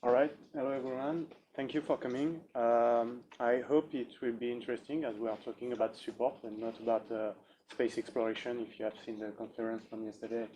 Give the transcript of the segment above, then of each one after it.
All right, hello everyone. Thank you for coming. I hope it will be interesting as we are talking about support and not about space exploration, if you have seen the conference from yesterday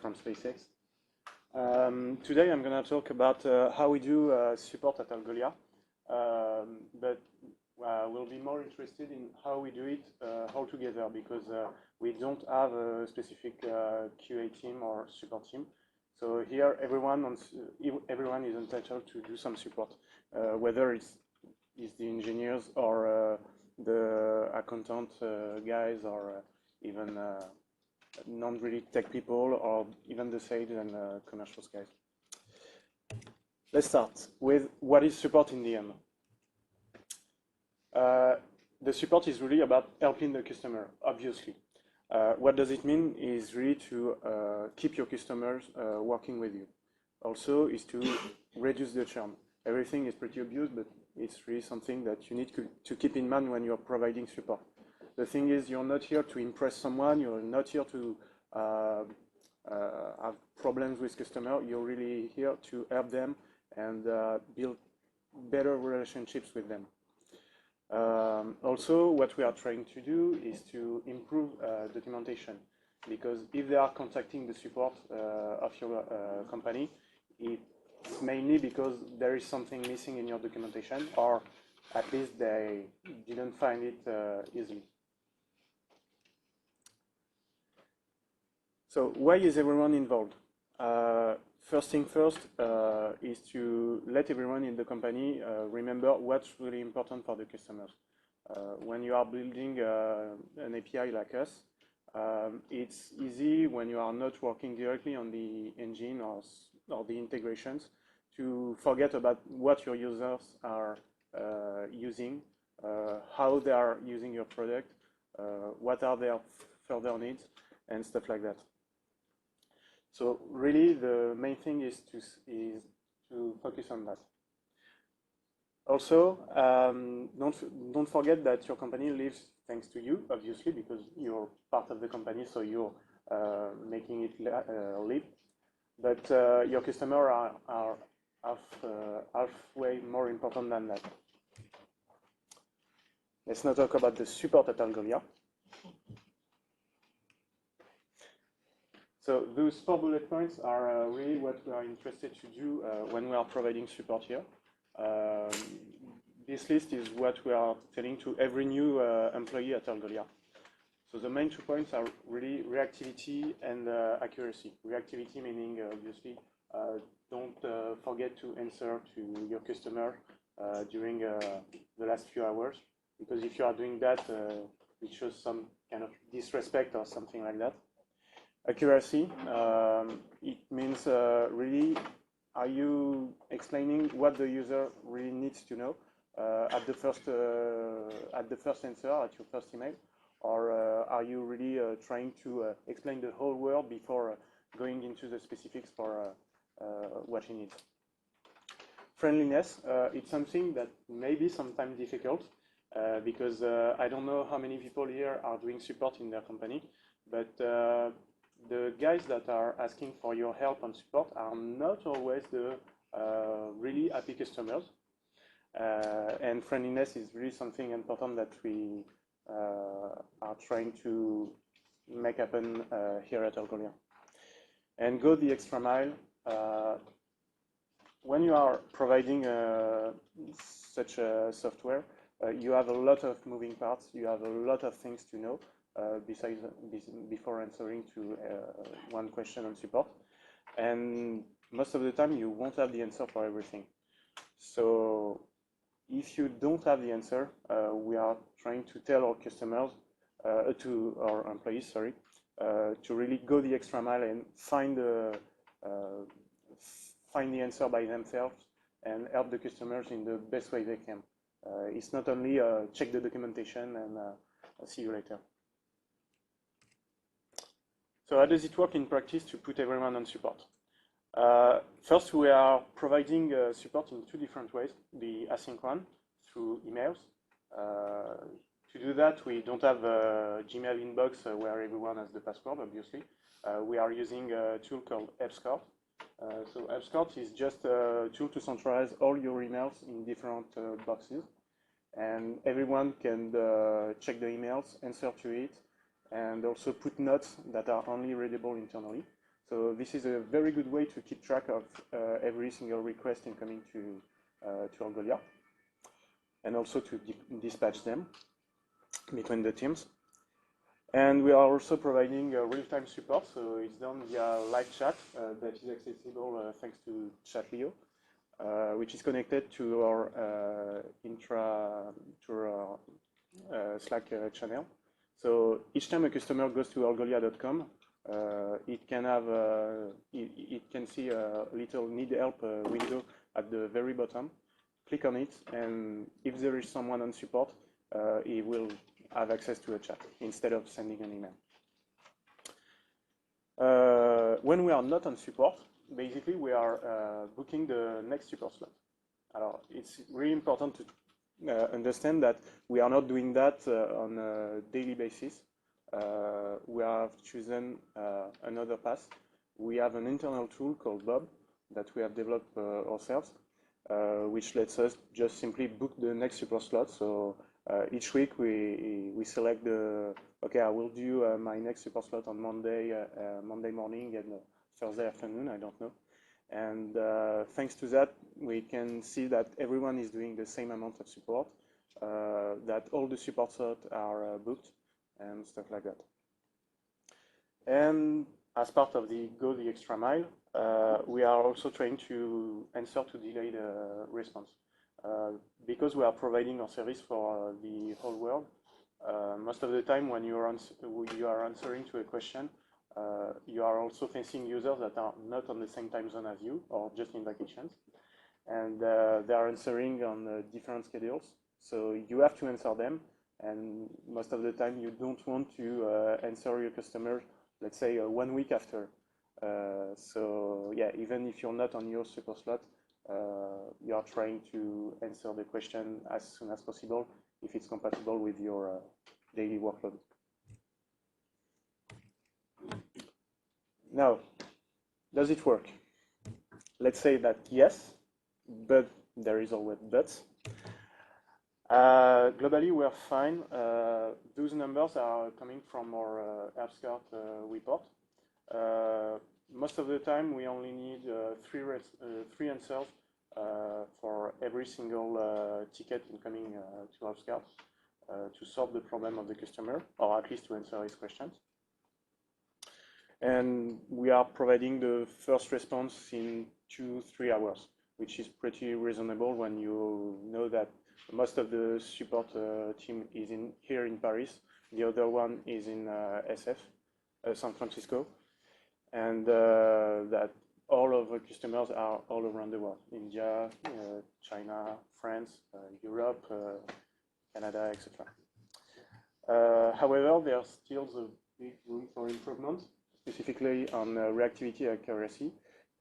from SpaceX. Today I'm going to talk about how we do support at Algolia, but we'll be more interested in how we do it all together because we don't have a specific QA team or support team. So here, everyone is entitled to do some support, whether it's the engineers or the accountant guys or even non-really tech people or even the sales and commercials guys. Let's start with what is support in the end. The support is really about helping the customer, obviously. What does it mean is really to keep your customers working with you. Also is to reduce the churn. Everything is pretty obvious, but it's really something that you need to keep in mind when you're providing support. The thing is, you're not here to impress someone, you're not here to have problems with customer, you're really here to help them and build better relationships with them. Also, what we are trying to do is to improve documentation, because if they are contacting the support of your company, it's mainly because there is something missing in your documentation, or at least they didn't find it easily. So why is everyone involved? First thing first is to let everyone in the company remember what's really important for the customers. When you are building an API like us, it's easy when you are not working directly on the engine or the integrations to forget about what your users are using, how they are using your product, what are their further needs, and stuff like that. So really, the main thing is to focus on that. Also, don't forget that your company lives thanks to you, obviously, because you're part of the company, so you're making it live. But your customers are halfway more important than that. Let's now talk about the support at Algolia. So those 4 bullet points are really what we are interested to do when we are providing support here. This list is what we are telling to every new employee at Algolia. So the main 2 points are really reactivity and accuracy. Reactivity meaning, obviously, don't forget to answer to your customer during the last few hours, because if you are doing that, it shows some kind of disrespect or something like that. Accuracy, it means really, are you explaining what the user really needs to know at the first answer, at your first email, or are you really trying to explain the whole world before going into the specifics for what he needs? Friendliness, it's something that may be sometimes difficult because I don't know how many people here are doing support in their company, but the guys that are asking for your help and support are not always the really happy customers. And friendliness is really something important that we are trying to make happen here at Algolia. And go the extra mile. When you are providing such a software, you have a lot of moving parts, you have a lot of things to know. Before answering to one question on support, and most of the time you won't have the answer for everything. So if you don't have the answer, we are trying to tell our customers, to our employees, sorry, to really go the extra mile and find the answer by themselves and help the customers in the best way they can. It's not only check the documentation and see you later. So how does it work in practice to put everyone on support? First, we are providing support in 2 different ways. The async one, through emails. To do that, we don't have a Gmail inbox where everyone has the password, obviously. We are using a tool called AppScore. So HelpScout is just a tool to centralize all your emails in different boxes, and everyone can check the emails, answer to it, and also put notes that are only readable internally. So this is a very good way to keep track of every single request incoming to Algolia, and also to dispatch them between the teams. And we are also providing real-time support, so it's done via live chat that is accessible thanks to Chatlio, which is connected to our Slack channel. So each time a customer goes to algolia.com, it can see a little need help window at the very bottom. Click on it, and if there is someone on support, he will have access to a chat instead of sending an email. When we are not on support, basically we are booking the next support slot. It's really important to understand that we are not doing that on a daily basis. We have chosen another path. We have an internal tool called Bob that we have developed ourselves, which lets us just simply book the next support slot. So each week we select okay, I will do my next support slot on Monday morning and Thursday afternoon, I don't know. And thanks to that, we can see that everyone is doing the same amount of support, that all the support slots are booked, and stuff like that. And as part of the Go the Extra Mile, we are also trying to answer to delayed response. Because we are providing our service for the whole world, most of the time when you are answering to a question, you are also facing users that are not on the same time zone as you or just in vacations. And they are answering on different schedules. So you have to answer them. And most of the time you don't want to answer your customer, let's say 1 week after. So yeah, even if you're not on your super slot, you are trying to answer the question as soon as possible if it's compatible with your daily workload. Now, does it work? Let's say that yes, but there is always buts. Globally, we're fine. Those numbers are coming from our HelpScout report. Most of the time, we only need three answers for every single ticket incoming to HelpScout to solve the problem of the customer, or at least to answer his questions. And we are providing the first response in 2-3 hours, which is pretty reasonable when you know that most of the support team is here in Paris. The other one is in SF, San Francisco, and that all of our customers are all around the world: India, China, France, Europe, Canada, etc. However, there's still a big room for improvement, specifically on reactivity accuracy,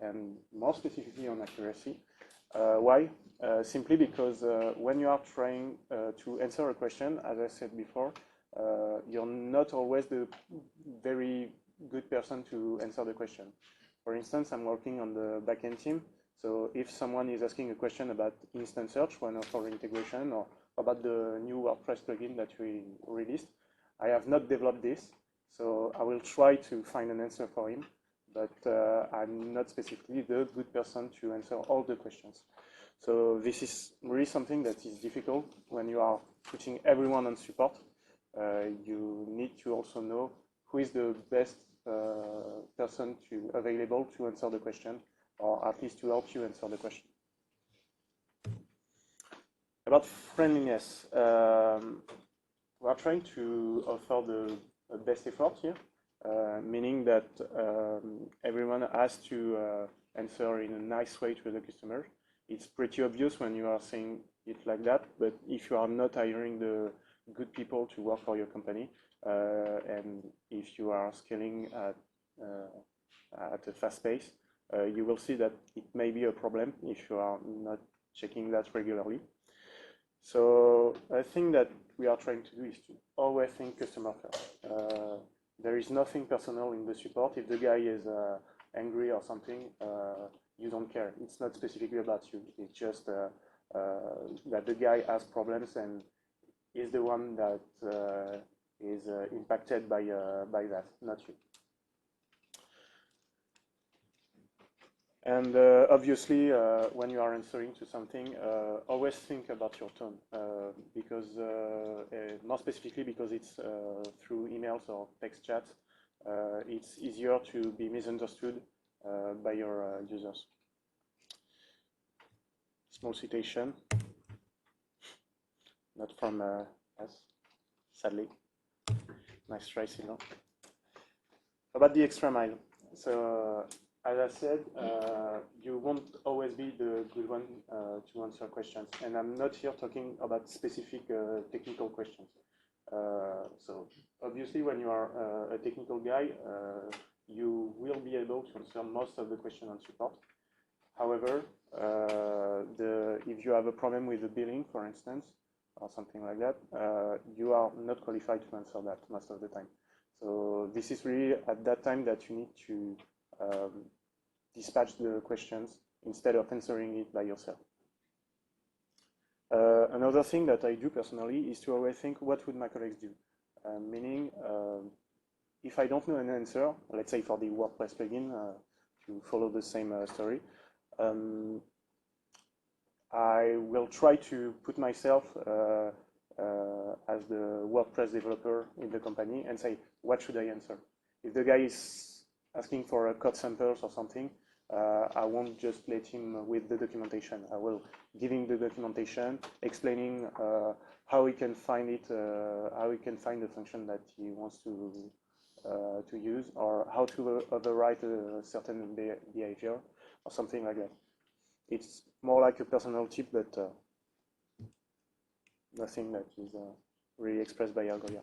and more specifically on accuracy. Why? Simply because when you are trying to answer a question, as I said before, you're not always the very good person to answer the question. For instance, I'm working on the backend team, so if someone is asking a question about instant search, one of our integration, or about the new WordPress plugin that we released, I have not developed this, so I will try to find an answer for him, but I'm not specifically the good person to answer all the questions. So this is really something that is difficult when you are putting everyone on support. You need to also know who is the best person available to answer the question, or at least to help you answer the question. About friendliness, we are trying to offer the best effort here, meaning that everyone has to answer in a nice way to the customer. It's pretty obvious when you are saying it like that, but if you are not hiring the good people to work for your company, and if you are scaling at a fast pace, you will see that it may be a problem if you are not checking that regularly. So I think that we are trying to do is to always think customer first. There is nothing personal in the support. If the guy is angry or something, you don't care. It's not specifically about you. It's just that the guy has problems and is the one that is impacted by that, not you. And obviously, when you are answering to something, always think about your tone, because more specifically because it's through emails or text chat, it's easier to be misunderstood by your users. Small citation, not from us, sadly. Nice try, Sylvain. About the extra mile. So, as I said, you won't always be the good one to answer questions. And I'm not here talking about specific technical questions. So, obviously, when you are a technical guy, you will be able to answer most of the questions on support. However, if you have a problem with the billing, for instance, or something like that, you are not qualified to answer that most of the time. So this is really at that time that you need to dispatch the questions instead of answering it by yourself. Another thing that I do personally is to always think, what would my colleagues do? Meaning, if I don't know an answer, let's say for the WordPress plugin, to follow the same story, I will try to put myself as the WordPress developer in the company and say, what should I answer? If the guy is asking for a code samples or something, I won't just let him with the documentation. I will give him the documentation, explaining how he can find it, how he can find the function that he wants to use, or how to override a certain behavior, or something like that. It's more like a personal tip, but nothing that is really expressed by Algolia.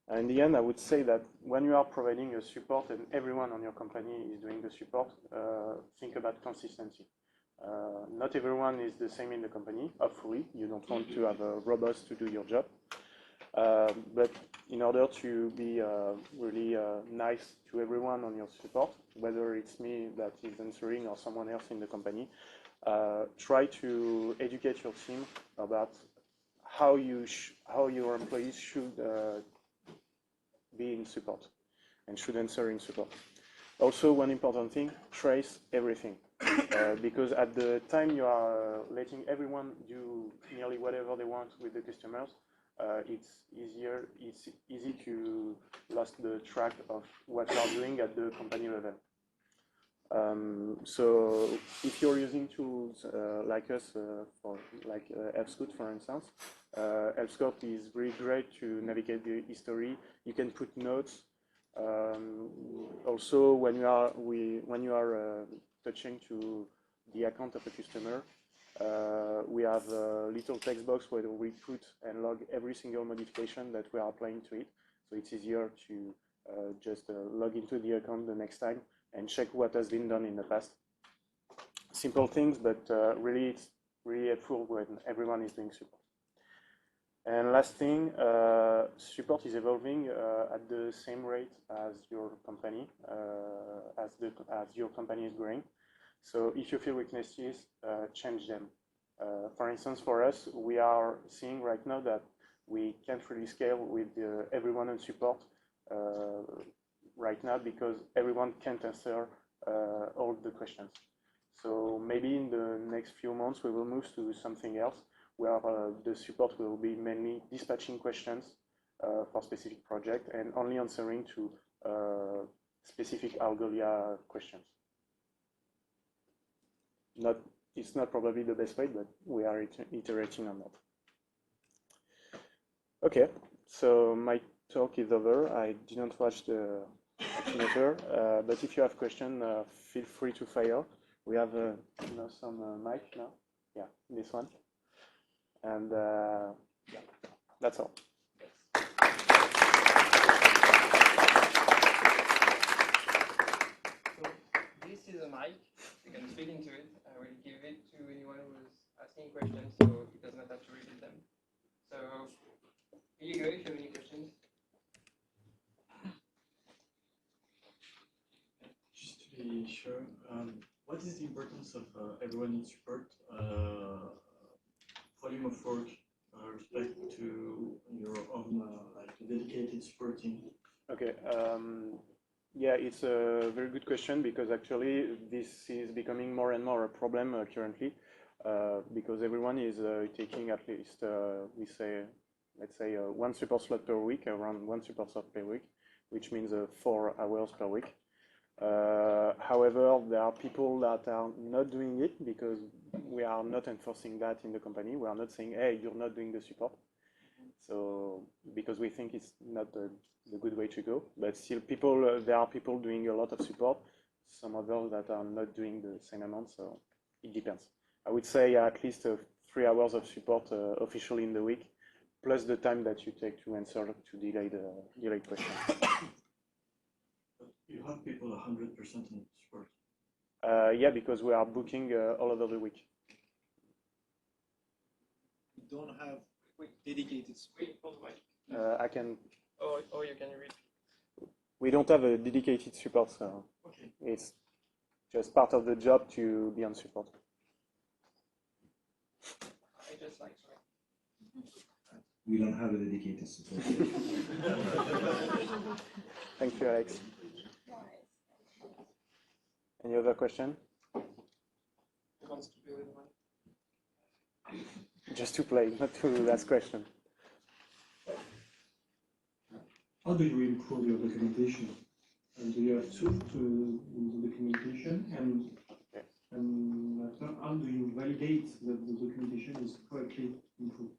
And in the end, I would say that when you are providing a support and everyone on your company is doing the support, think about consistency. Not everyone is the same in the company, hopefully. You don't want to have robots to do your job. But in order to be really nice to everyone on your support, whether it's me that is answering or someone else in the company, try to educate your team about how your employees should be in support and should answer in support. Also, one important thing, trace everything. Because at the time you are letting everyone do nearly whatever they want with the customers, it's easy to lose the track of what you are doing at the company level. So if you're using tools like us, like Helpscout, for instance, Helpscout is really great to navigate the history. You can put notes. Also, when you are touching to the account of a customer, we have a little text box where we put and log every single modification that we are applying to it. So it's easier to just log into the account the next time and check what has been done in the past. Simple things, but really it's really helpful when everyone is doing support. And last thing, support is evolving at the same rate as your company, as your company is growing. So if you feel weaknesses, change them. For instance, for us, we are seeing right now that we can't really scale with everyone on support right now because everyone can't answer all the questions. So maybe in the next few months we will move to something else where the support will be mainly dispatching questions for specific project and only answering to specific Algolia questions. It's not probably the best way, but we are iterating on that. Okay, so my talk is over. I didn't watch the keynote, but if you have questions, feel free to fire. We have some mic now. Yeah, this one. And yeah, that's all. So this is a mic. You can speak into it. I will give it to anyone who's asking questions, so it does not have to repeat them. So here you go if you have any questions. what is the importance of everyone in support, volume of work, respect to your own like dedicated support team? Okay. Yeah, it's a very good question because actually this is becoming more and more a problem currently because everyone is taking at least let's say one support slot per week, around one support slot per week, which means 4 hours per week. However, there are people that are not doing it because we are not enforcing that in the company. We are not saying, hey, you're not doing the support. So, because we think it's not the good way to go. But still, there are people doing a lot of support, some others that are not doing the same amount, so it depends. I would say at least 3 hours of support officially in the week, plus the time that you take to answer to delayed questions. You have people 100% in support. Yeah, because we are booking all over the week. We don't have dedicated support. Wait, hold on. I can. Or you can read. We don't have a dedicated support, so Okay. it's just part of the job to be on support. I just like sorry. We don't have a dedicated support. Thank you, Alex. Any other question? Who wants to play with one? Just to play, not to ask question. How do you improve your documentation? And do you have tools to do the documentation? And how do you validate that the documentation is correctly improved?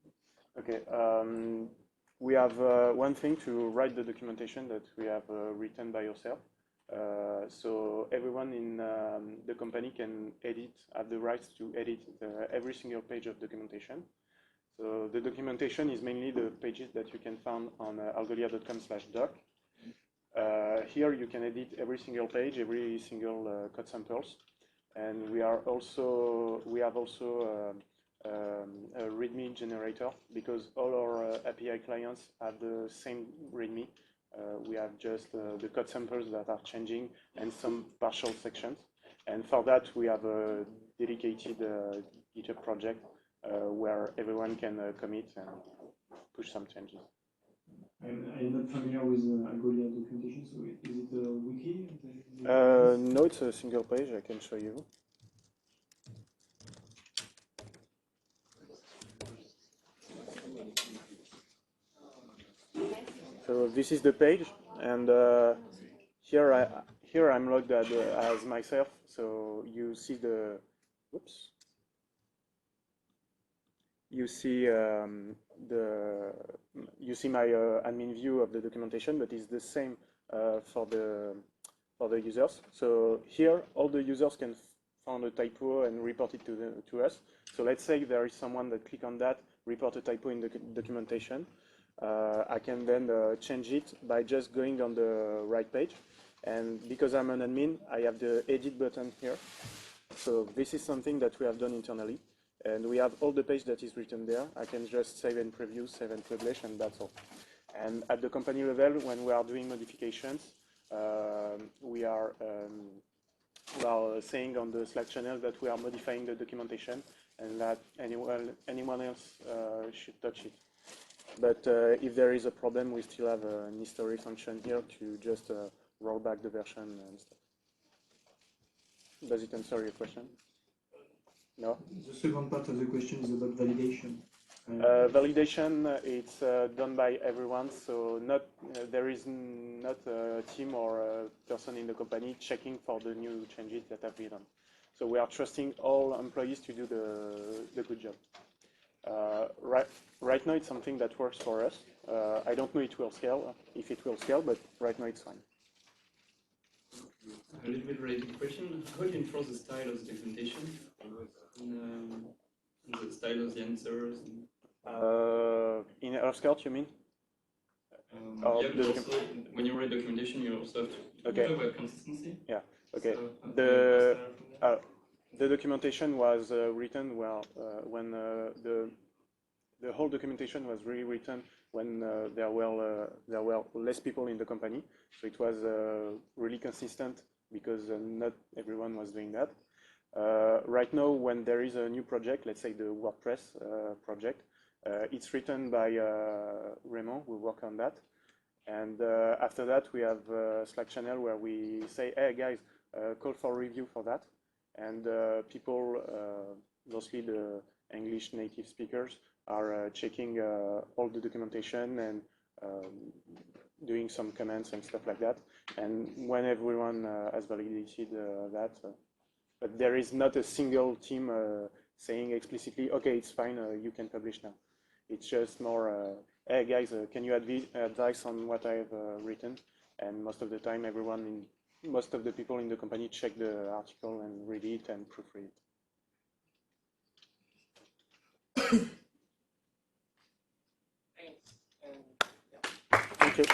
Okay. We have one thing to write the documentation that we have written by yourself. So everyone in the company can have the rights to edit every single page of documentation. So the documentation is mainly the pages that you can find on algolia.com/doc. Here you can edit every single page, every single code samples, and we have also a README generator because all our API clients have the same README. We have just the code samples that are changing and some partial sections. And for that, we have a dedicated GitHub project where everyone can commit and push some changes. I'm not familiar with Algolia documentation, so is it a wiki? No, it's a single page. I can show you. So this is the page, and here I'm logged as myself. So you see you see my admin view of the documentation, but it's the same for the users. So here, all the users can find a typo and report it to us. So let's say there is someone that click on that, report a typo in the documentation. I can then change it by just going on the right page. And because I'm an admin, I have the edit button here. So this is something that we have done internally. And we have all the page that is written there. I can just save and preview, save and publish, and that's all. And at the company level, when we are doing modifications, we are saying on the Slack channel that we are modifying the documentation and that anyone else should touch it. But if there is a problem, we still have an history function here to just roll back the version and stuff. Does it answer your question? No? The second part of the question is about validation. Validation, it's done by everyone, so there is not a team or a person in the company checking for the new changes that have been done. So we are trusting all employees to do the good job. Right now, it's something that works for us. I don't know if it will scale, but right now it's fine. A little bit related question. How do you enforce the style of the documentation? And the style of the answers? In Earth Scout, you mean? Yeah, but also when you write documentation, you also have to talk about consistency. Yeah. Okay. So, the documentation was written when the whole documentation was rewritten when there were less people in the company. So it was really consistent because not everyone was doing that. Right now, when there is a new project, let's say the WordPress project, it's written by Raymond, who work on that. And after that, we have a Slack channel where we say, hey guys, call for review for that. And people, mostly the English native speakers, are checking all the documentation and doing some comments and stuff like that. And when everyone has validated that, but there is not a single team saying explicitly, okay, it's fine, you can publish now. It's just more, hey guys, can you advise on what I've written? And most of the time, most of the people in the company check the article and read it and proofread it. Thanks. And, yeah. Thank you.